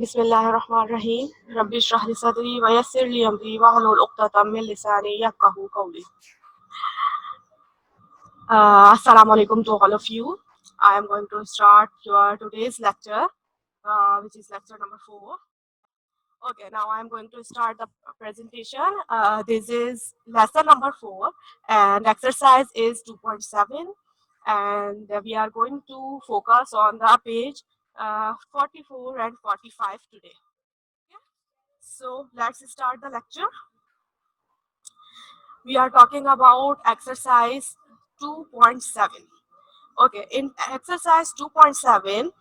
बिस्मिल्लाहिर्रहमानिर्रहीम रब्बि इश्रह ली सदरी व यस्सिर ली अमरी वहलुल उक़दतम मिन लिसानी यफ़क़हू क़ौली. Assalamu alaikum to all of you. I am going to start your today's lecture, which is lecture number 4. Okay, now I am going to start the presentation. This is lesson number 4, and exercise is 2.7, and we are going to focus on the page 44 and 45 today. So let's start the lecture. We are talking about exercise 2.7. Okay, in exercise 2.7,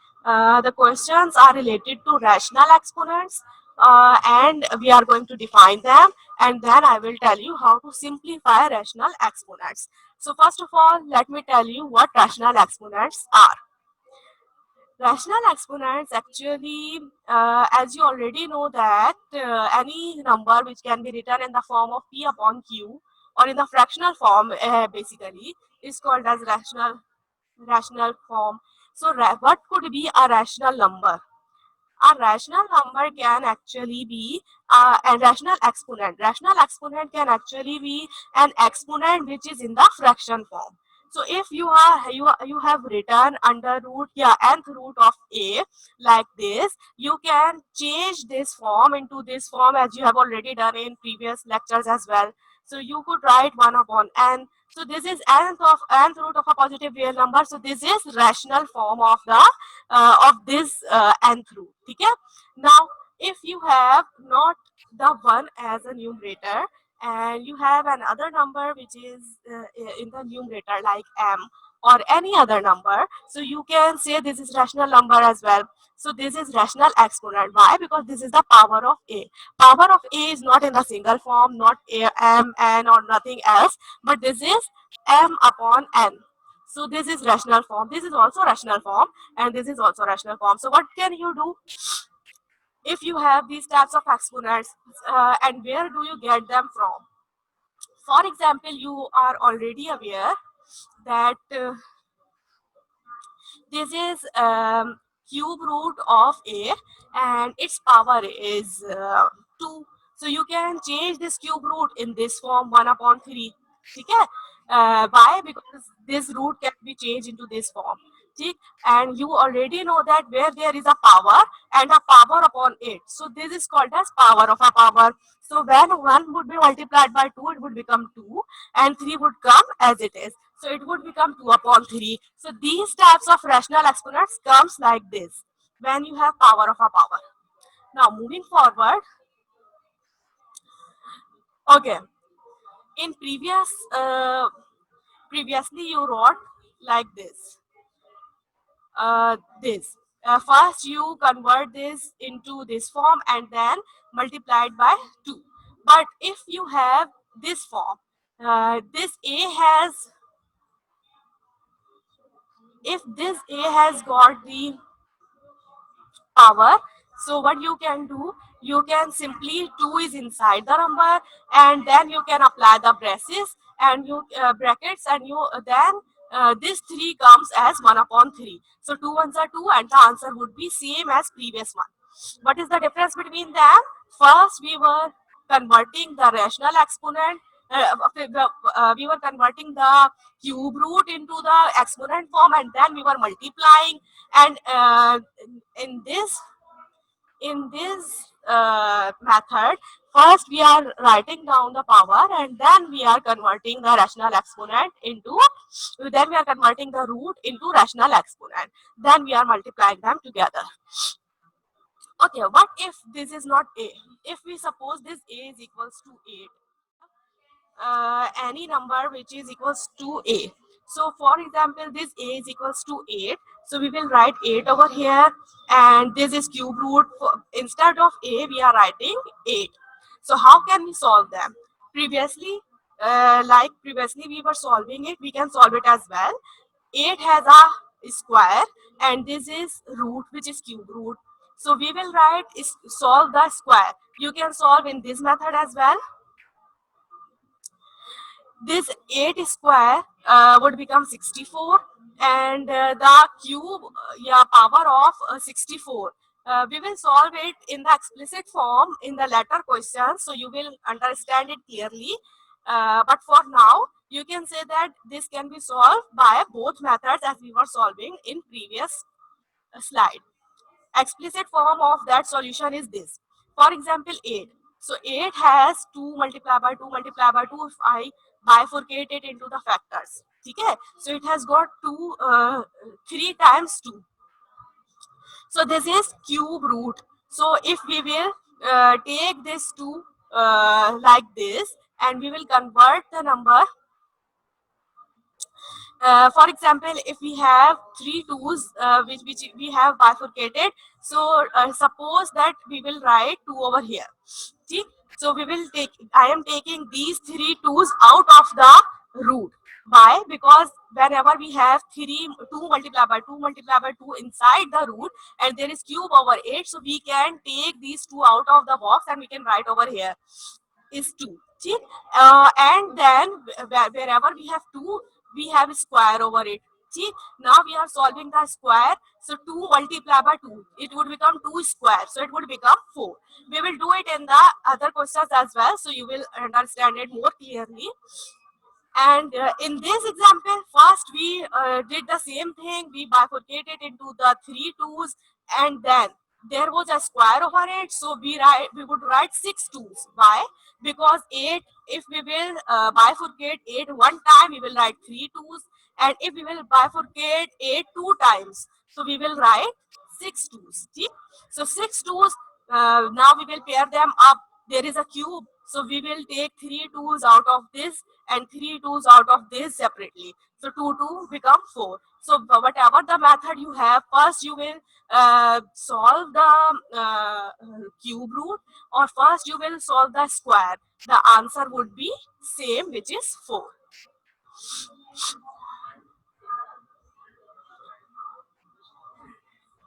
the questions are related to rational exponents, and we are going to define them, and then I will tell you how to simplify rational exponents. So first of all, let me tell you what rational exponents are. Rational exponents actually, as you already know that any number which can be written in the form of p upon q or in the fractional form basically is called as rational form. So what could be a rational number? A rational number can actually be a rational exponent. Rational exponent can actually be an exponent which is in the fraction form. So if you have written under root nth root of a like this, you can change this form into this form as you have already done in previous lectures as well. So you could write 1 upon n. So this is nth root of a positive real number. So this is rational form of this nth root. Okay? Now, if you have not the 1 as a numerator and you have another number which is in the numerator like m or any other number, so you can say this is rational number as well. So this is rational exponent. Why? Because this is the power of a. Power of a is not in the single form, not a, m, n or nothing else, but this is m upon n. So this is rational form. This is also rational form, and this is also rational form. So what can you do if you have these types of exponents, and where do you get them from? For example, you are already aware that this is cube root of a and its power is 2. So you can change this cube root in this form 1 upon 3. Okay? Why? Because this root can be changed into this form. Okay? And you already know that where there is a power and a power upon it. So this is called as power of a power. So when 1 would be multiplied by 2, it would become 2 and 3 would come as it is. So it would become 2 upon 3. So these types of rational exponents comes like this when you have power of a power. Now moving forward, okay, in previously you wrote like this. This. First you convert this into this form and then multiplied by 2. But if you have this form, this a has, if this a has got the power, so what you can do, you can simply 2 is inside the number and then you can apply the braces and you brackets and you then this 3 comes as 1 upon 3. So 2 ones are 2 and the answer would be same as previous one. What is the difference between them? First we were converting the rational exponent, we were converting the cube root into the exponent form and then we were multiplying, and in this method, first we are writing down the power and then we are converting the rational exponent into, then we are converting the root into rational exponent, then we are multiplying them together. Okay, what if this is not a? If we suppose this a is equals to 8, any number which is equals to a. So for example, this a is equals to 8. So we will write 8 over here and this is cube root. Instead of a, we are writing 8. So how can we solve them? Previously, like previously we were solving it, we can solve it as well. 8 has a square and this is root which is cube root. So we will write is solve the square. You can solve in this method as well. This 8 square would become 64 and the cube power of 64 We will solve it in the explicit form in the later question, so you will understand it clearly. But for now, you can say that this can be solved by both methods as we were solving in previous slide. Explicit form of that solution is this. For example, 8. So 8 has 2 multiplied by 2 multiplied by 2 if I bifurcate it into the factors. Okay? So it has got 3 times 2. So this is cube root. So if we will take this 2 like this, and we will convert the number. For example, if we have 3 2's which we have bifurcated, so suppose that we will write 2 over here. See? So we will take, I am taking these 3 2's out of the root. Why? Because whenever we have 2 multiplied by 2 multiplied by 2 inside the root, and there is cube over 8, so we can take these 2 out of the box and we can write over here is 2. See? And then wherever we have 2, we have square over it. See? Now we are solving the square. So 2 multiplied by 2, it would become 2 square. So it would become 4. We will do it in the other questions as well, so you will understand it more clearly. And in this example, first we did the same thing. We bifurcated into the 3 2's, and then there was a square over it. So we would write 6 2's. Why? Because 8, if we will bifurcate 8 one time, we will write 3 2's. And if we will bifurcate 8 two times, so we will write 6 2's. See? So 6 2's, now we will pair them up. There is a cube. So we will take 3 2's out of this and 3 2's out of this separately. So 2 2 become 4. So whatever the method you have, first you will solve the cube root, or first you will solve the square. The answer would be same, which is 4.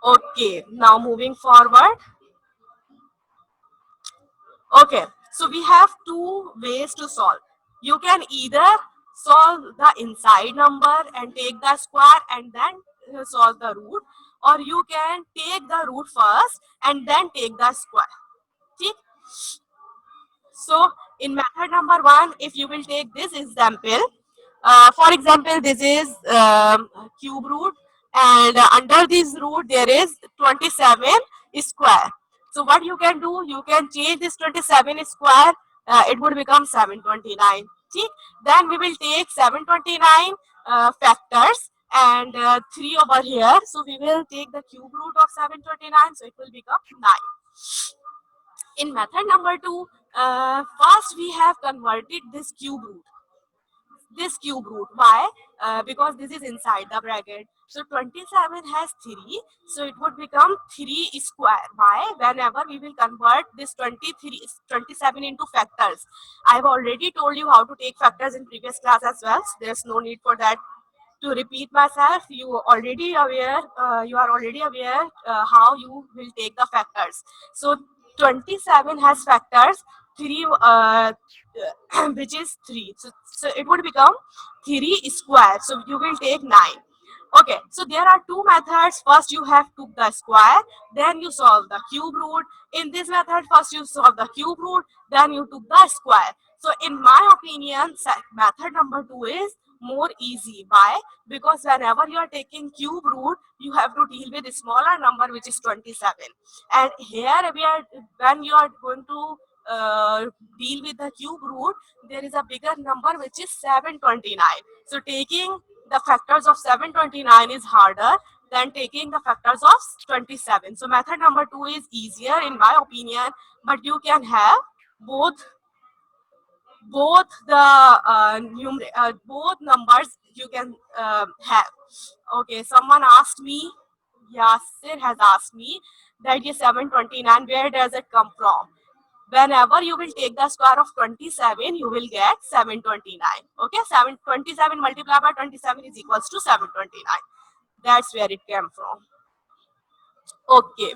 Okay, now moving forward. Okay, so we have two ways to solve. You can either solve the inside number and take the square and then solve the root, or you can take the root first and then take the square. Okay? So in method number 1, if you will take this example, for example, this is cube root, and under this root there is 27 square. So what you can do, you can change this 27 square, it would become 729. See? Then we will take 729 factors and 3 over here. So we will take the cube root of 729, so it will become 9. In method number 2, first we have converted this cube root. Why? Because this is inside the bracket. So 27 has 3, so it would become 3 square. Why? Whenever we will convert this 27 into factors. I've already told you how to take factors in previous class as well. So there's no need for that to repeat myself. You are already aware how you will take the factors. So 27 has factors 3, which is 3. So it would become 3 square. So you will take 9. Okay, so there are two methods. First you have took the square, then you solve the cube root. In this method, first you solve the cube root, then you took the square. So in my opinion, method number 2 is more easy. Why? Because whenever you are taking cube root, you have to deal with a smaller number, which is 27. And here when you are going to deal with the cube root, there is a bigger number, which is 729. So taking the factors of 729 is harder than taking the factors of 27. So method number 2 is easier in my opinion, but you can have both the both numbers you can have. Okay, someone asked me, Yasir has asked me that is 729, where does it come from? Whenever you will take the square of 27, you will get 729. Okay, 727 multiplied by 27 is equals to 729. That's where it came from. Okay,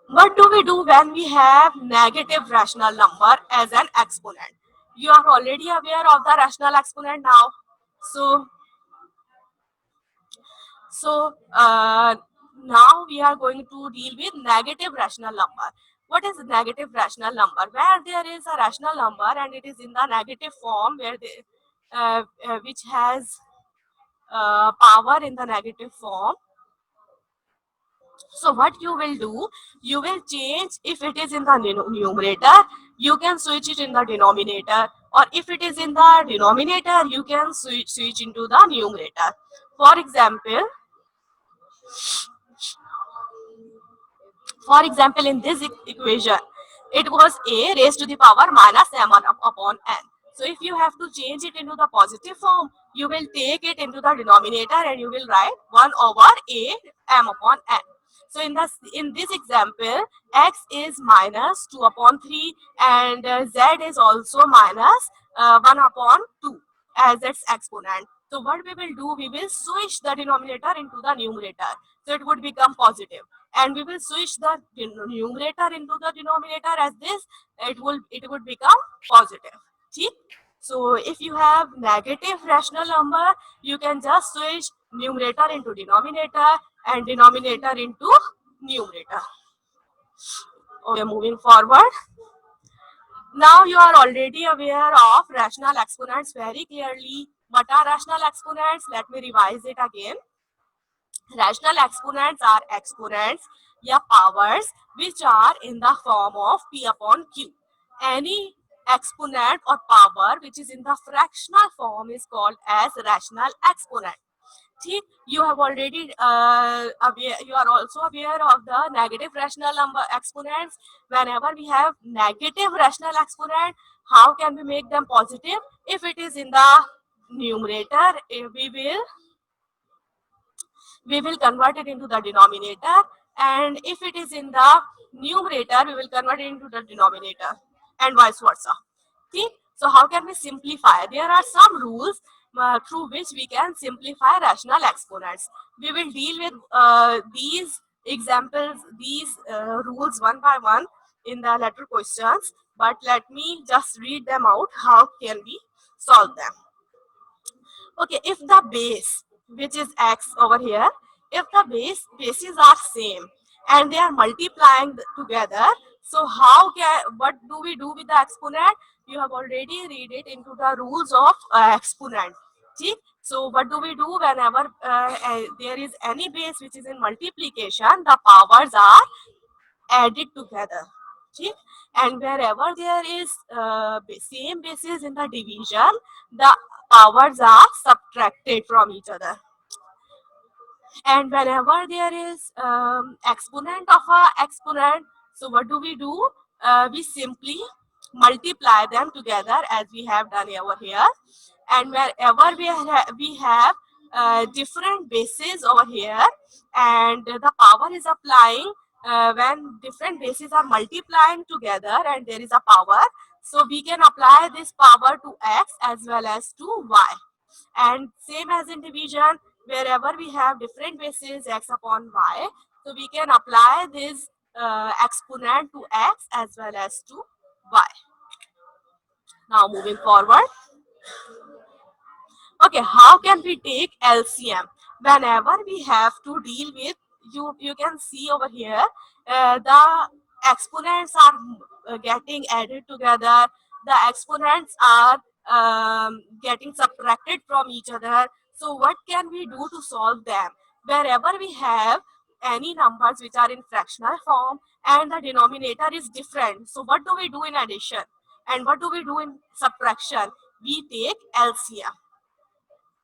what do we do when we have negative rational number as an exponent? You are already aware of the rational exponent now. So Now we are going to deal with negative rational number. What is negative rational number? Where there is a rational number and it is in the negative form, where which has power in the negative form. So what you will do, you will change, if it is in the numerator, you can switch it in the denominator, or if it is in the denominator, you can switch into the numerator. For example, in this equation, it was a raised to the power minus m upon n. So if you have to change it into the positive form, you will take it into the denominator and you will write 1 over a m upon n. So in this example, x is minus 2 upon 3 and z is also minus 1 upon 2 as its exponent. So what we will do, we will switch the denominator into the numerator. So it would become positive, and we will switch the numerator into the denominator as this, it would become positive. See? So if you have negative rational number, you can just switch numerator into denominator and denominator into numerator. Okay, moving forward. Now you are already aware of rational exponents very clearly. What are rational exponents? Let me revise it again. Rational exponents are exponents या powers which are in the form of p upon q. Any exponent or power which is in the fractional form is called as rational exponent. ठीक, you have already you are also aware of the negative rational number exponents. Whenever we have negative rational exponent, how can we make them positive? If it is in the numerator, we will convert it into the denominator, and if it is in the numerator, we will convert it into the denominator, and vice versa. See? So how can we simplify? There are some rules through which we can simplify rational exponents. We will deal with these examples, these rules one by one in the later questions, but let me just read them out. How can we solve them? Okay, if the base, which is x over here, if the bases are same and they are multiplying together, so what do we do with the exponent? You have already read it into the rules of exponent. See? So what do we do whenever there is any base which is in multiplication? The powers are added together. See? And wherever there is same basis in the division, the powers are subtracted from each other. And whenever there is exponent of a exponent, so what do? We simply multiply them together as we have done over here. And wherever we have different bases over here, and the power is applying when different bases are multiplying together and there is a power, so we can apply this power to x as well as to y. And same as in division, wherever we have different bases x upon y, so we can apply this exponent to x as well as to y. Now moving forward. Okay, how can we take LCM? Whenever we have to deal with, you can see over here, the exponents are getting added together, the exponents are getting subtracted from each other. So what can we do to solve them? Wherever we have any numbers which are in fractional form and the denominator is different, so what do we do in addition? And what do we do in subtraction? We take LCM.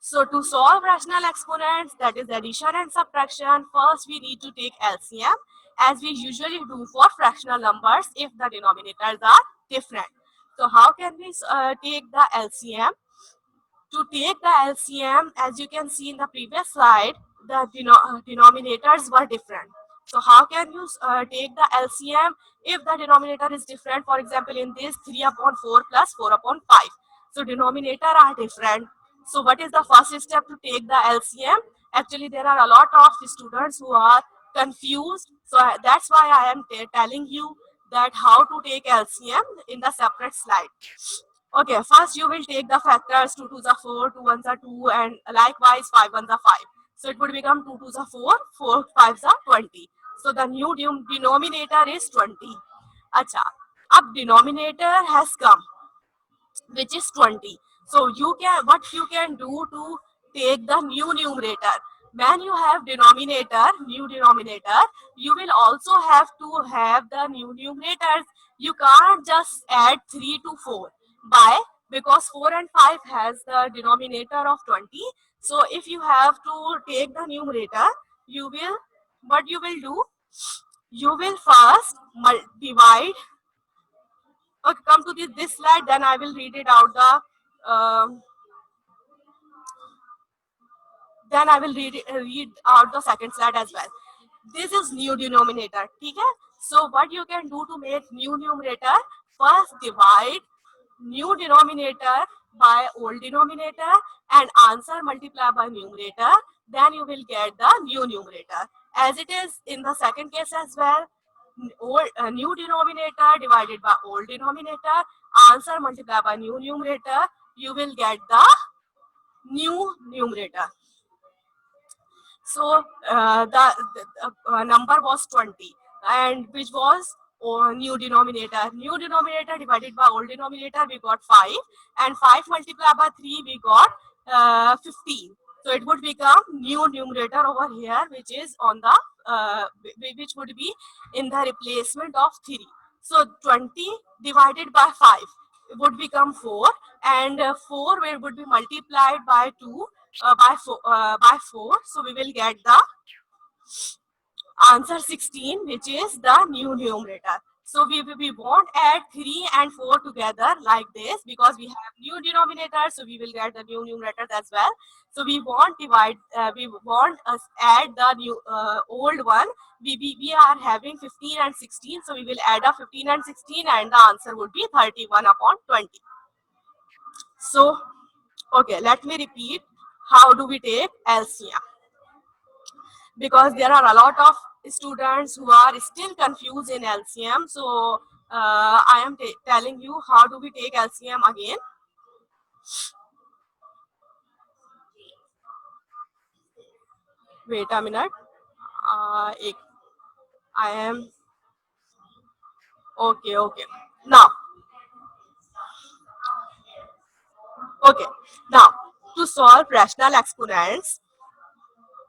So to solve rational exponents, that is addition and subtraction, first we need to take LCM, as we usually do for fractional numbers if the denominators are different. So how can we take the LCM? To take the LCM, as you can see in the previous slide, the denominators were different. So how can you take the LCM if the denominator is different? For example, in this 3 upon 4 plus 4 upon 5. So denominator are different. So what is the first step to take the LCM? Actually, there are a lot of students who are confused. So that's why I am telling you that how to take LCM in the separate slide. Okay, first you will take the factors 2 2s are 4, 2 1s are 2, and likewise 5 1s are 5. So it would become 2 2s are 4, 4 5s are 20. So the new denominator is 20. Acha, अब denominator has come, which is 20. So what you can do to take the new numerator. When you have new denominator, you will also have to have the new numerators. You can't just add 3 to 4 by, because 4 and 5 has the denominator of 20. So if you have to take the numerator, you will, what you will do, you will first divide. Okay, come to this slide, then I will read it out um, then I will read out the second slide as well. This is new denominator. Okay? So what you can do to make new numerator, first divide new denominator by old denominator and answer multiply by numerator, then you will get the new numerator. As it is in the second case as well, new denominator divided by old denominator, answer multiply by new numerator, you will get the new numerator. So the number was 20, and which was new denominator. New denominator divided by old denominator, we got 5, and 5 multiplied by 3, we got 15. So it would become new numerator over here, which is on the which would be in the replacement of 3. So 20 divided by 5 would become 4, and 4 would be multiplied by 2 by 4. So we will get the answer 16, which is the new numerator. So we won't add 3 and 4 together like this, because we have new denominator, so we will get the new numerator as well. So we won't divide, we won't add the new old one. We are having 15 and 16, so we will add up 15 and 16, and the answer would be 31 upon 20. So, okay, let me repeat. How do we take LCM? Because there are a lot of students who are still confused in LCM. So I am telling you how do we take LCM again. Wait a minute. I am okay. Okay. Now, okay. Now, to solve rational exponents,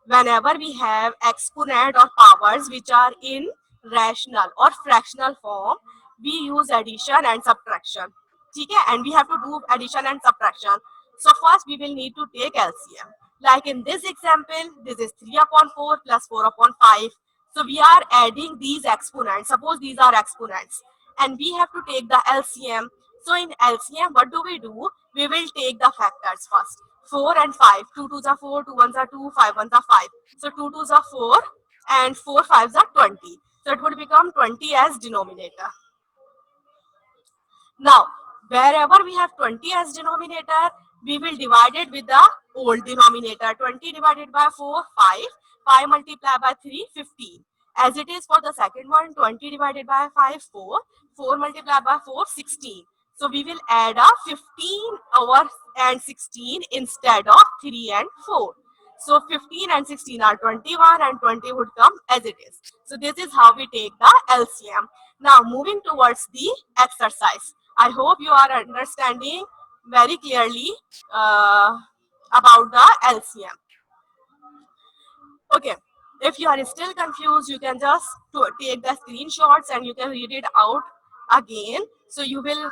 whenever we have exponent or powers which are in rational or fractional form, we use addition and subtraction. Okay? And we have to do addition and subtraction. So first we will need to take LCM. Like in this example, this is 3 upon 4 plus 4 upon 5. So we are adding these exponents. Suppose these are exponents. And we have to take the LCM. So in LCM, what do? We will take the factors first. 4 and 5. 2 2s are 4, 2 1s are 2, 5 1s are 5. So 2 2s are 4 and 4 5s are 20. So it would become 20 as denominator. Now, wherever we have 20 as denominator, we will divide it with the old denominator. 20 divided by 4, 5. 5 multiplied by 3, 15. As it is for the second one, 20 divided by 5, 4. 4 multiplied by 4, 16. So we will add a 15 over and 16 instead of 3 and 4. So 15 and 16 are 21, and 20 would come as it is. So this is how we take the LCM. Now moving towards the exercise. I hope you are understanding very clearly about the LCM. Okay, if you are still confused, you can just take the screenshots and you can read it out again. So you will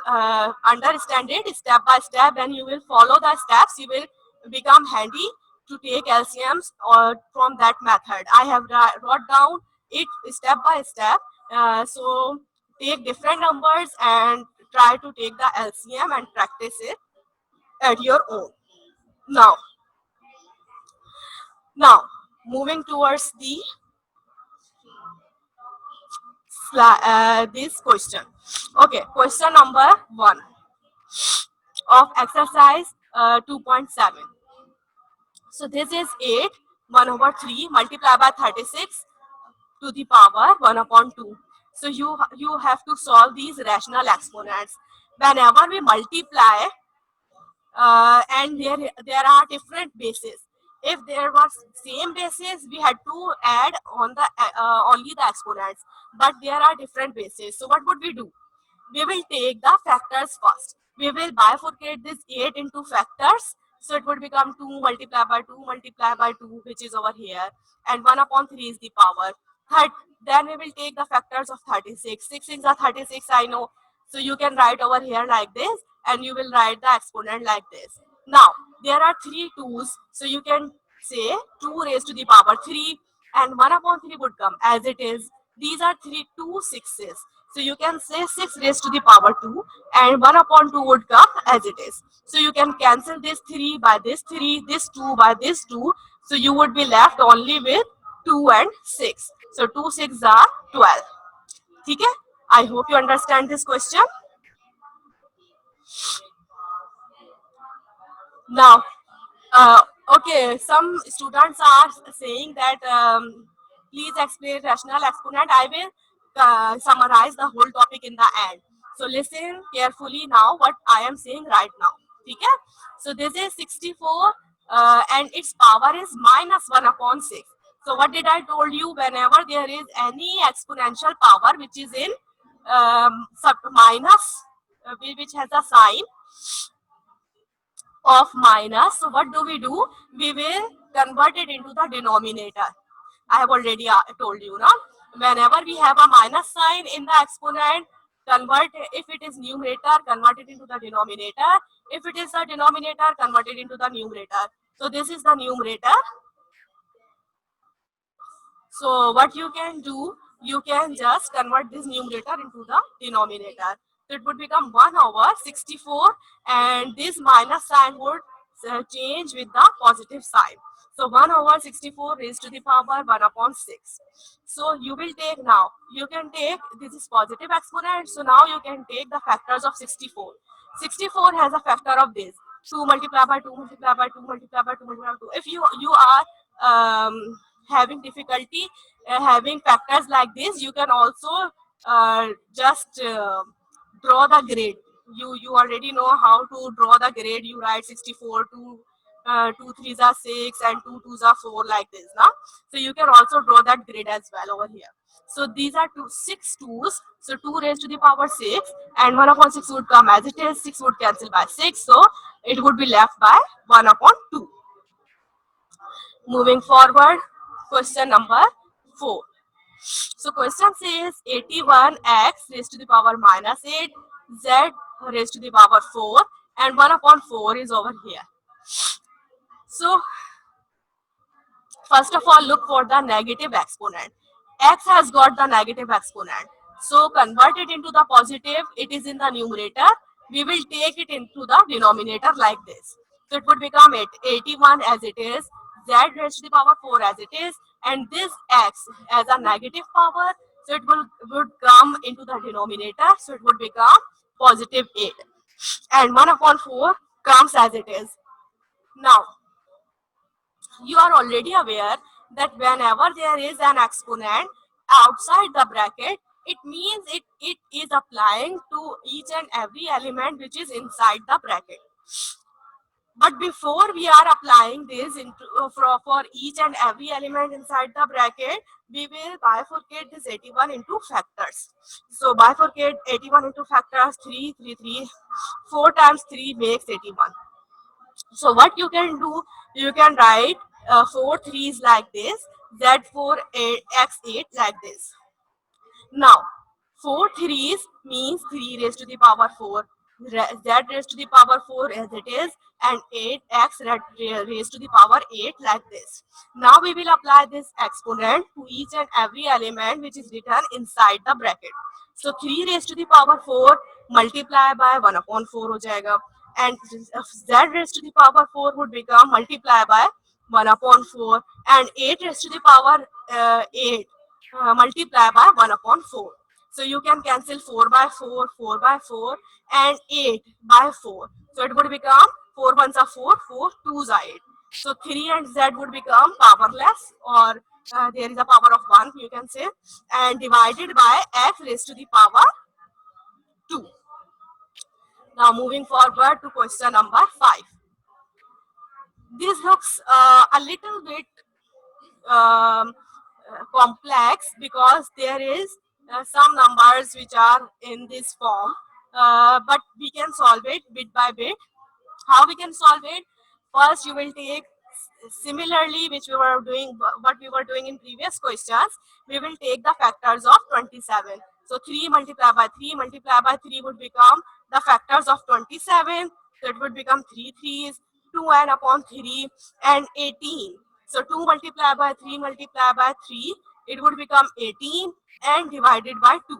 understand it step by step, and you will follow the steps. You will become handy to take LCMs from that method. I have wrote down it step by step. So take different numbers and try to take the LCM and practice it at your own. Now, moving towards the this question. Okay, question number 1 of exercise 2.7. So this is 8 1 over 3 multiplied by 36 to the power 1 upon 2. So you have to solve these rational exponents. Whenever we multiply and there are different bases. If there was same basis, we had to add on the only the exponents, but there are different bases. So what would we do? We will take the factors first. We will bifurcate this 8 into factors. So it would become 2 multiplied by 2 multiplied by 2, which is over here. And 1 upon 3 is the power. Third, then we will take the factors of 36. 6 is a 36, I know. So you can write over here like this, and you will write the exponent like this. Now, there are 3 2's. So you can say 2 raised to the power 3, and 1 upon 3 would come as it is. These are 2 6's. So you can say 6 raised to the power 2, and 1 upon 2 would come as it is. So you can cancel this 3 by this 3, this 2 by this 2. So you would be left only with 2 and 6. So 2 6 are 12. Okay? I hope you understand this question. Now, okay, some students are saying that please explain rational exponent. I will summarize the whole topic in the end. So listen carefully now what I am saying right now. Okay? So this is 64 and its power is minus 1 upon 6. So what did I told you? Whenever there is any exponential power which is in minus, which has a sign of minus. So what do? We will convert it into the denominator. I have already told you now. Whenever we have a minus sign in the exponent, convert if it is numerator, convert it into the denominator. If it is the denominator, convert it into the numerator. So this is the numerator. So what you can do, you can just convert this numerator into the denominator. So it would become 1 over 64, and this minus sign would change with the positive sign. So 1 over 64 raised to the power 1 upon 6. So you will take now, you can take, this is positive exponent, so now you can take the factors of 64. 64 has a factor of this, 2 multiplied by 2 multiplied by 2 multiplied by 2 multiplied by 2. If you are having difficulty having factors like this, you can also just draw the grade. You already know how to draw the grade. You write 64 to 2 3s are 6 and 2 2s are 4 like this now. So you can also draw that grade as well over here. So these are 6 2's. So 2 raised to the power 6, and 1 upon 6 would come as it is. 6 would cancel by 6. So it would be left by 1 upon 2. Moving forward, question number 4. So question says 81x raised to the power minus 8, z raised to the power 4, and 1 upon 4 is over here. So first of all, look for the negative exponent. X has got the negative exponent. So convert it into the positive. It is in the numerator. We will take it into the denominator like this. So it would become 81 as it is, z raised to the power 4 as it is, and this x as a negative power. So it would come into the denominator. So it would become positive 8. And 1 upon 4 comes as it is. Now, you are already aware that whenever there is an exponent outside the bracket, it means it is applying to each and every element which is inside the bracket. But before we are applying this into for each and every element inside the bracket, we will bifurcate this 81 into factors. So bifurcate 81 into factors, 3 3 3, 4 times 3 makes 81. So what you can do, you can write 4 3's like this, z4 x8 like this. Now 4 3's means 3 raised to the power 4, z raised to the power 4 as it is, and 8x raised to the power 8 like this. Now we will apply this exponent to each and every element which is written inside the bracket. So 3 raised to the power 4 multiply by 1 upon 4 हो जाएगा, and z raised to the power 4 would become multiply by 1 upon 4, and 8 raised to the power 8 multiply by 1 upon 4. So you can cancel 4 by 4, 4 by 4, and 8 by 4. So it would become 4 ones are 4, 4 twos are 8. So 3 and z would become powerless, or there is a power of 1, you can say, and divided by f raised to the power 2. Now moving forward to question number 5. This looks a little bit complex because there is some numbers which are in this form, but we can solve it bit by bit. How we can solve it? First, you will take similarly, which we were doing, what we were doing in previous questions. We will take the factors of 27. So 3 multiplied by 3 multiplied by 3 would become the factors of 27. So it would become 3 threes, 2n upon 3, and 18. So 2 multiplied by 3 multiplied by 3, it would become 18 and divided by 2.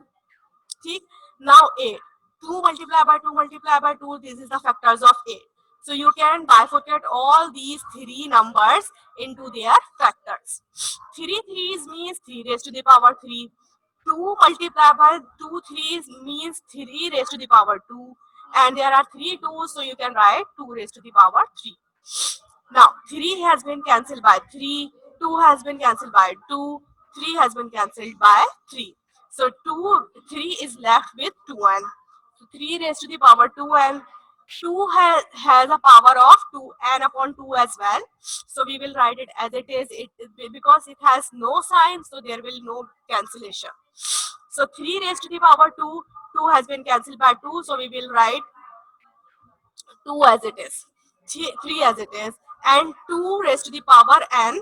ठीक. Now 8. 2 multiplied by 2 multiplied by 2, this is the factors of 8. So you can bifurcate all these three numbers into their factors. 3 threes means 3 raised to the power 3. 2 multiplied by 2 threes means 3 raised to the power 2. And there are 3 2's, so you can write 2 raised to the power 3. Now 3 has been cancelled by 3, 2 has been cancelled by 2, 3 has been cancelled by 3. So 3 is left with 2n. So 3 raised to the power 2n. 2 has a power of 2n upon 2 as well. So we will write it as it is. Because it has no sign, so there will no cancellation. So 3 raised to the power 2, 2 has been cancelled by 2, so we will write 2 as it is, 3 as it is, and 2 raised to the power n.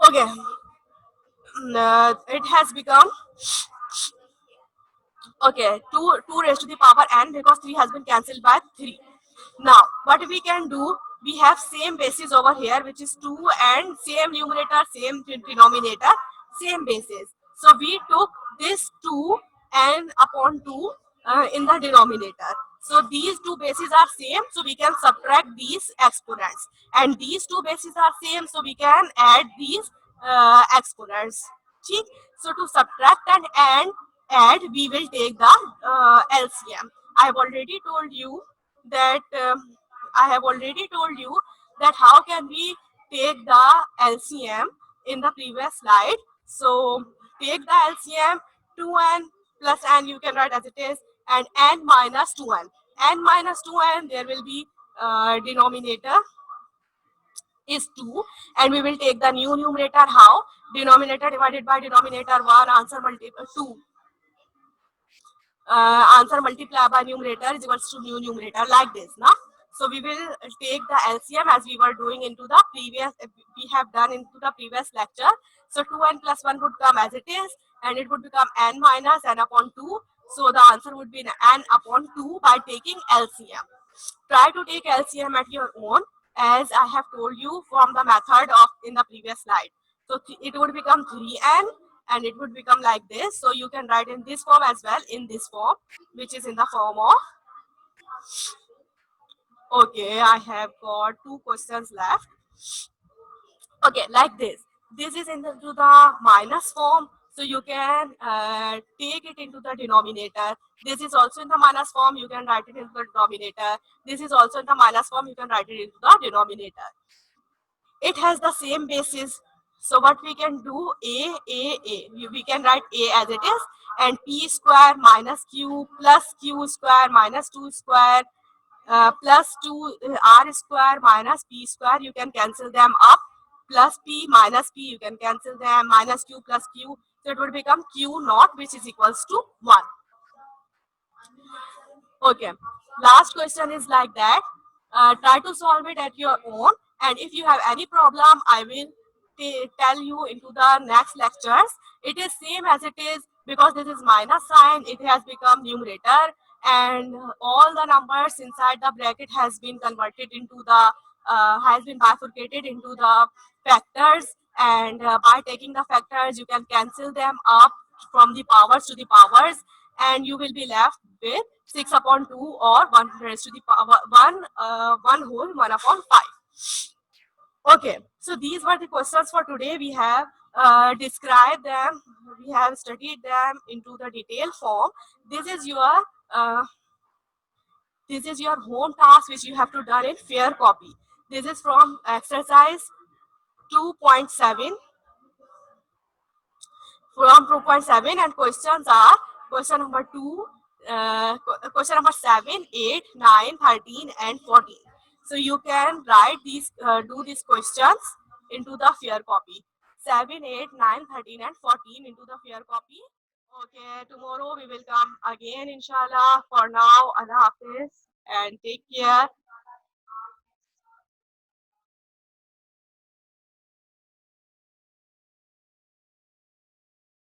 Okay, it has become, okay, 2 raised to the power n because 3 has been cancelled by 3. Now, what we can do, we have same basis over here, which is 2, and same numerator, same denominator, same basis. So we took this 2 and upon 2 in the denominator. So these two bases are same, so we can subtract these exponents. And these two bases are same, so we can add these exponents. ठीक? So to subtract and add, we will take the LCM. I have already told you that how can we take the LCM in the previous slide. So take the LCM, 2n plus n you can write as it is, and n minus 2n. N minus 2n, there will be denominator is 2, and we will take the new numerator. How? Denominator divided by denominator 1, answer multiple 2. Answer multiplied by numerator is equals to new numerator, like this. Now, so we will take the LCM as we were doing into the previous, we have done into the previous lecture. So 2n plus 1 would come as it is, and it would become n minus n upon 2. So the answer would be n upon 2 by taking LCM. Try to take LCM at your own, as I have told you from the method of in the previous slide. So it would become 3n, and it would become like this. So you can write in this form as well, in this form, which is in the form of, okay, I have got 2 questions left. Okay, like this. This is into the minus form, so you can take it into the denominator. This is also in the minus form, you can write it into the denominator. This is also in the minus form, you can write it into the denominator. It has the same basis. So what we can do, we can write A as it is, and P square minus Q plus Q square minus 2 square plus 2 R square minus P square, you can cancel them up, plus P minus P, you can cancel them, minus Q plus Q, so it would become Q naught, which is equals to 1. Okay, last question is like that. Try to solve it at your own, and if you have any problem, I will tell you into the next lectures. It is same as it is, because this is minus sign, it has become numerator, and all the numbers inside the bracket has been converted into the has been bifurcated into the factors, and by taking the factors you can cancel them up from the powers to the powers, and you will be left with 6 upon 2, or 1 raised to the power 1 whole 1 upon 5. Okay, so these were the questions for today. We have described them, we have studied them into the detailed form. This is your uh, home task, which you have to done in fair copy. This is from exercise 2.7, from 2.7, and questions are question number 2, question number 7, 8, 9, 13, and 14. So you can write these, do these questions into the fair copy. 7, 8, 9, 13 and 14 into the fair copy. Okay, tomorrow we will come again inshallah. For now, Allah Hafiz and take care.